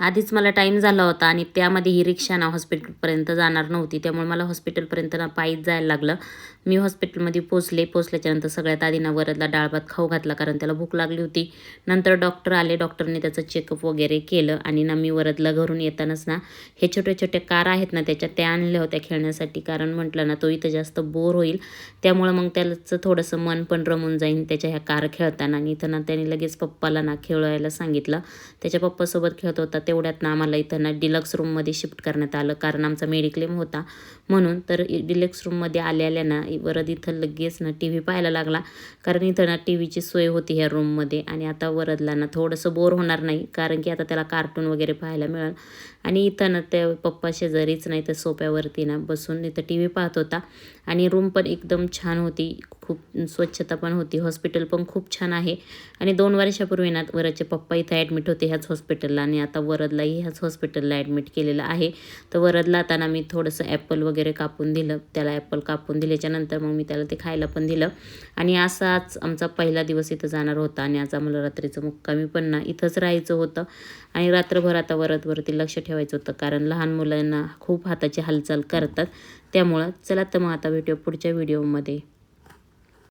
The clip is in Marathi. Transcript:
आधीच मला टाईम झाला होता आणि त्यामध्ये ही रिक्षा ना हॉस्पिटलपर्यंत जाणार नव्हती, त्यामुळे मला हॉस्पिटलपर्यंत ना पायीच जायला लागलं. मी हॉस्पिटलमध्ये पोचल्याच्यानंतर सगळ्यात आधी ना वरदला डाळ भात खाऊ घातला, कारण त्याला भूक लागली होती. नंतर डॉक्टर आले, डॉक्टरने त्याचं चेकअप वगैरे केलं आणि ना मी वरदला घरून येतानाच ना हे छोटे छोटे कार आहेत ना त्या आणल्या होत्या खेळण्यासाठी, कारण म्हटलं ना तो इथं जास्त बोर होईल, त्यामुळं मग त्याचं थोडंसं मन पण रमून जाईल त्याच्या ह्या कार खेळताना. आणि इथं ना त्याने लगेच पप्पाला ना खेळायला सांगितलं. त्याच्या पप्पासोबत खेळत होता. तेवढ्यात ना आम्हाला इथं ना डिलक्स रूममध्ये शिफ्ट करण्यात आलं, कारण आमचा मेडिक्लेम होता म्हणून. तर डिलक्स रूममध्ये आल्या ना वरद इथं लगेच ना टी व्ही पाहायला लागला, कारण इथं ना टी व्हीची सोय होती ह्या रूममध्ये. आणि आता वरदला ना थोडंसं बोर होणार नाही, कारण की आता त्याला कार्टून वगैरे पाहायला मिळेल. आणि इथं ना त्या पप्पा शेजारीच नाही तर सोफ्यावरती ना बसून इथं टी व्ही पाहत होता. आणि रूम पण एकदम छान होती, खूप स्वच्छता पण होती. हॉस्पिटल पण खूप छान आहे. आणि 2 वर्षापूर्वी ना वरदचे पप्पा इथं ॲडमिट होते ह्याच हॉस्पिटलला, आणि आता वरदलाही ह्याच हॉस्पिटलला ॲडमिट केलेलं आहे. तर वरदला आता ना मी थोडंसं ॲपल वगैरे कापून दिलं. त्याला ॲपल कापून दिल्याच्यानंतर मग मी त्याला ते खायला पण दिलं. आणि असाच आमचा पहिला दिवस इथं जाणार होता. आणि आज आम्हाला रात्रीचं मुक्कामी पण ना इथंच राहायचं होतं. आणि रात्रभर आता वरदवरती लक्ष ठेवायचं होतं, कारण लहान मुलांना खूप हाताची हालचाल करतात. त्यामुळं चला तर मग आता भेटूया पुढच्या व्हिडिओमध्ये.